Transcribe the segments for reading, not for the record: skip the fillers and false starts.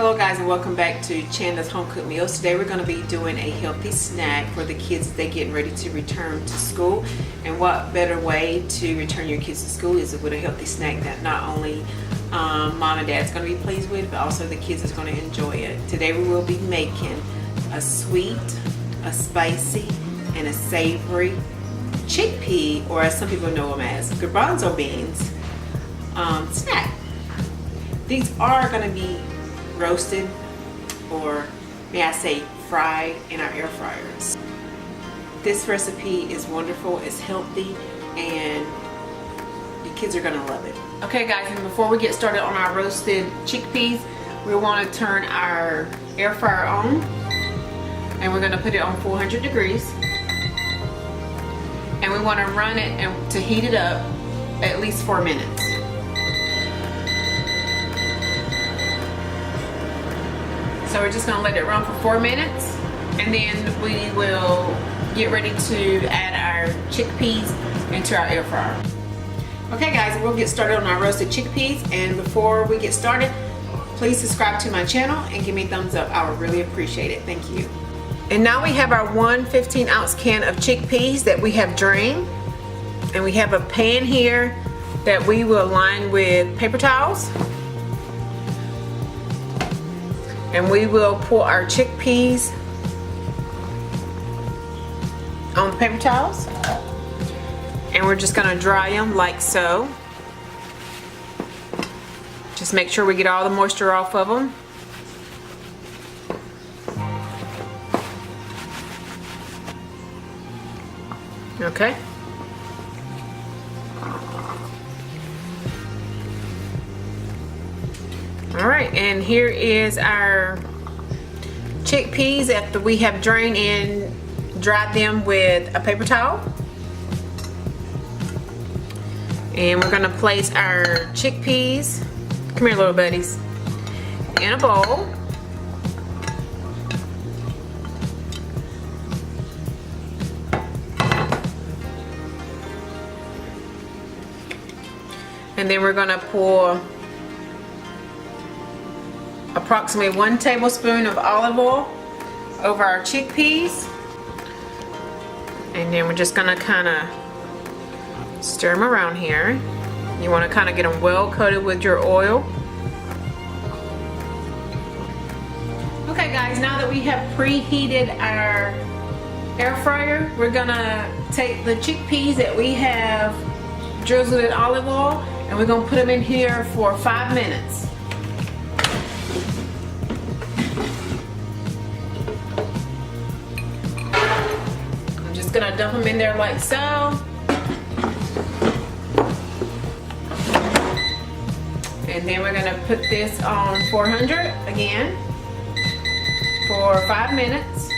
Hello guys, and welcome back to Chandler's Home Cooked Meals. Today we're going to be doing a healthy snack for the kids as they're getting ready to return to school. And what better way to return your kids to school is with a healthy snack that not only mom and dad's going to be pleased with, but also the kids is going to enjoy it. Today we will be making a sweet, a spicy, and a savory chickpea, or as some people know them as garbanzo beans, snack. These are going to be roasted, or may I say fried, in our air fryers. This recipe is wonderful, it's healthy, and the kids are gonna love it. Okay guys, and before we get started on our roasted chickpeas, we want to turn our air fryer on, and we're going to put it on 400 degrees, and we want to run it and to heat it up at least 4 minutes. So we're just going to let it run for 4 minutes, and then we will get ready to add our chickpeas into our air fryer. Okay guys, we'll get started on our roasted chickpeas, and before we get started, please subscribe to my channel and give me a thumbs up. I would really appreciate it. Thank you. And now we have our 1 15-ounce can of chickpeas that we have drained, and we have a pan here that we will line with paper towels. And we will pour our chickpeas on the paper towels, and we're just going to dry them like so. Just make sure we get all the moisture off of them. Okay. Alright, and here is our chickpeas after we have drained and dried them with a paper towel. And we're going to place our chickpeas, come here little buddies, in a bowl. And then we're going to pour approximately 1 tablespoon of olive oil over our chickpeas, and then we're just gonna kind of stir them around here. You want to kind of get them well coated with your oil. Okay guys, now that we have preheated our air fryer, we're gonna take the chickpeas that we have drizzled in olive oil, and we're gonna put them in here for 5 minutes. Gonna dump them in there like so, and then we're gonna put this on 400 again for 5 minutes.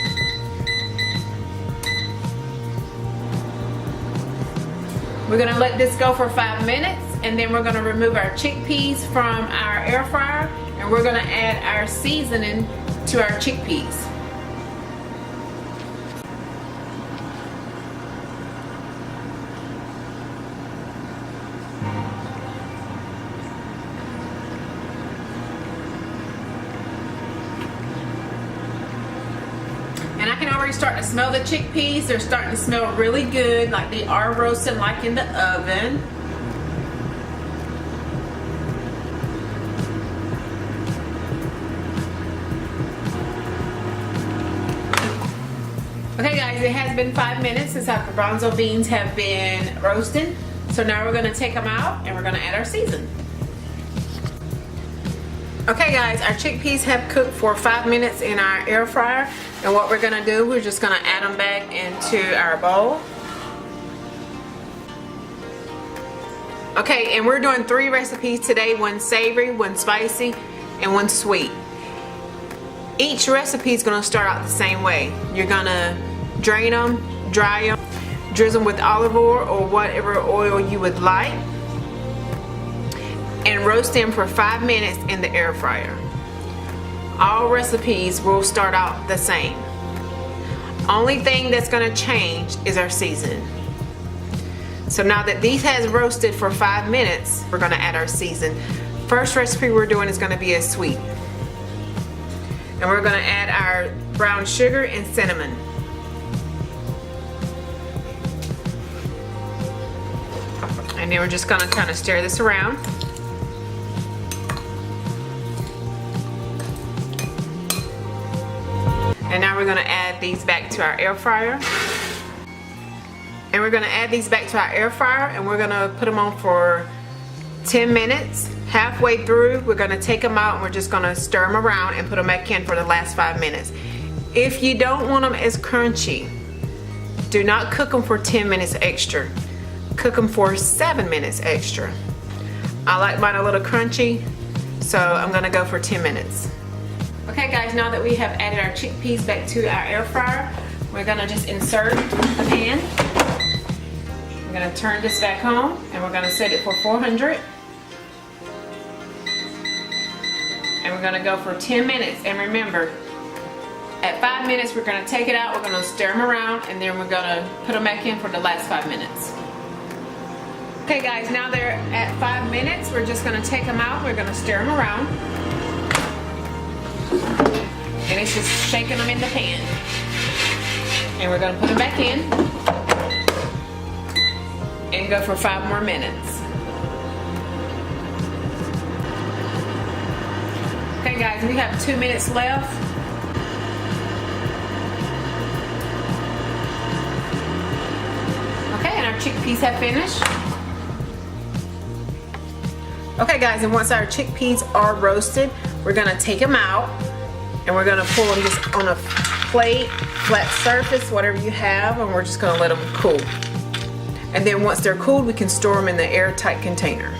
We're gonna let this go for 5 minutes, and then we're gonna remove our chickpeas from our air fryer, and we're gonna add our seasoning to our chickpeas. And I can already start to smell the chickpeas. They're starting to smell really good, like they are roasting like in the oven. Okay guys, it has been 5 minutes since our garbanzo beans have been roasted. So now we're going to take them out and we're going to add our season. Okay guys, our chickpeas have cooked for 5 minutes in our air fryer, and what we're going to do, we're just going to add them back into our bowl. Okay, and we're doing 3 recipes today, 1 savory, 1 spicy, and 1 sweet. Each recipe is going to start out the same way. You're going to drain them, dry them, drizzle them with olive oil or whatever oil you would like, and roast them for 5 minutes in the air fryer. All recipes will start out the same. Only thing that's going to change is our season. So now that these has roasted for 5 minutes, we're going to add our season. First recipe we're doing is going to be a sweet. And we're gonna add our brown sugar and cinnamon. And then we're just gonna kind of stir this around. And now we're gonna add these back to our air fryer. And we're gonna add these back to our air fryer, and we're gonna put them on for 10 minutes. Halfway through, we're gonna take them out and we're just gonna stir them around and put them back in for the last 5 minutes. If you don't want them as crunchy, do not cook them for 10 minutes extra. Cook them for 7 minutes extra. I like mine a little crunchy, so I'm gonna go for 10 minutes. Okay guys, now that we have added our chickpeas back to our air fryer, we're gonna just insert the pan. We're gonna turn this back on and we're gonna set it for 400. And we're gonna go for 10 minutes. And remember, at 5 minutes, we're gonna take it out, we're gonna stir them around, and then we're gonna put them back in for the last 5 minutes. Okay guys, now they're at 5 minutes, we're just gonna take them out, we're gonna stir them around. And it's just shaking them in the pan. And we're gonna put them back in and go for 5 more minutes. Okay guys, we have 2 minutes left. Okay, and our chickpeas have finished. Okay guys, and once our chickpeas are roasted, we're gonna take them out and we're gonna pull them just on a plate, flat surface, whatever you have, and we're just gonna let them cool. And then once they're cooled, we can store them in the airtight container.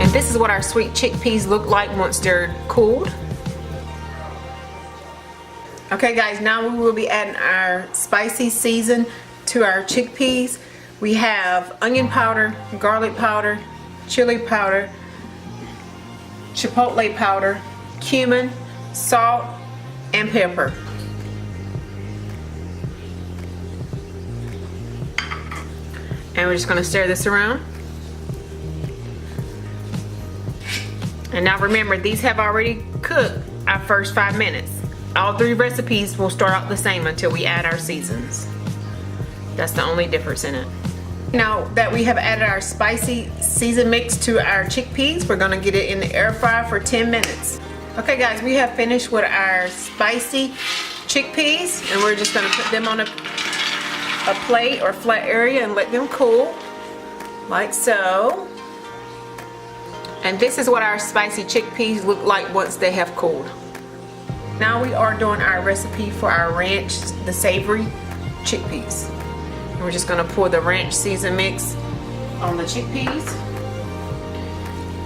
And this is what our sweet chickpeas look like once they're cooled. Okay guys, now we will be adding our spicy season to our chickpeas. We have onion powder, garlic powder, chili powder, chipotle powder, cumin, salt, and pepper. And we're just going to stir this around. And now remember, these have already cooked our first 5 minutes. All 3 recipes will start out the same until we add our seasons. That's the only difference in it. Now that we have added our spicy season mix to our chickpeas, we're going to get it in the air fryer for 10 minutes. Okay guys, we have finished with our spicy chickpeas, and we're just going to put them on a plate or flat area and let them cool, like so. And this is what our spicy chickpeas look like once they have cooled. Now we are doing our recipe for our ranch, the savory chickpeas. And we're just going to pour the ranch season mix on the chickpeas.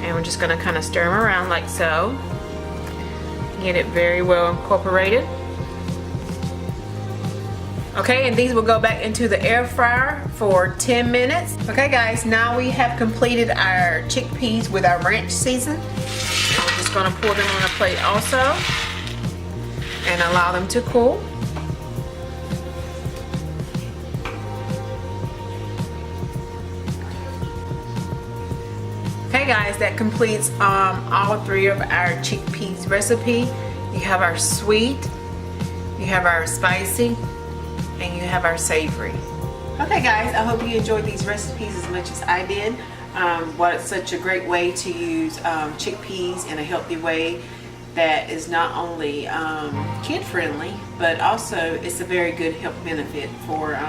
And we're just going to kind of stir them around like so. Get it very well incorporated. Okay, and these will go back into the air fryer for 10 minutes. Okay guys, now we have completed our chickpeas with our ranch season. I'm just going to pour them on a plate also and allow them to cool. Okay guys, that completes all 3 of our chickpeas recipe. You have our sweet, you have our spicy, and you have our savory. Okay guys, I hope you enjoyed these recipes as much as I did. It's such a great way to use chickpeas in a healthy way that is not only kid friendly, but also it's a very good health benefit for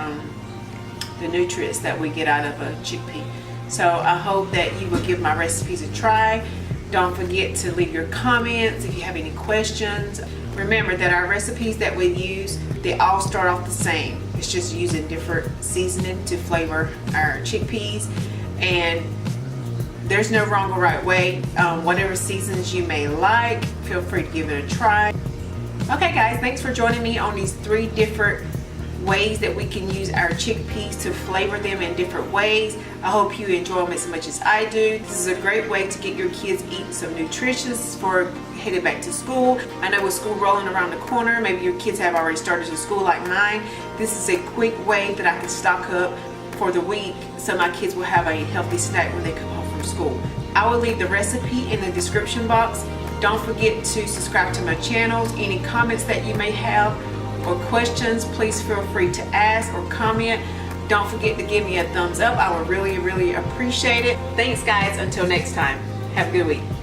the nutrients that we get out of a chickpea. So I hope that you will give my recipes a try. Don't forget to leave your comments if you have any questions. Remember that our recipes that we use, they all start off the same. It's just using different seasoning to flavor our chickpeas, and there's no wrong or right way. Whatever seasons you may like, feel free to give it a try. Okay guys, thanks for joining me on these 3 different ways that we can use our chickpeas to flavor them in different ways. I hope you enjoy them as much as I do. This is a great way to get your kids eating some nutritious for headed back to school. I know with school rolling around the corner, maybe your kids have already started to school like mine. This is a quick way that I can stock up for the week so my kids will have a healthy snack when they come home from school. I will leave the recipe in the description box Don't forget to subscribe to my channel. Any comments that you may have or questions, please feel free to ask or comment. Don't forget to give me a thumbs up. I would really appreciate it. Thanks guys, until next time. Have a good week.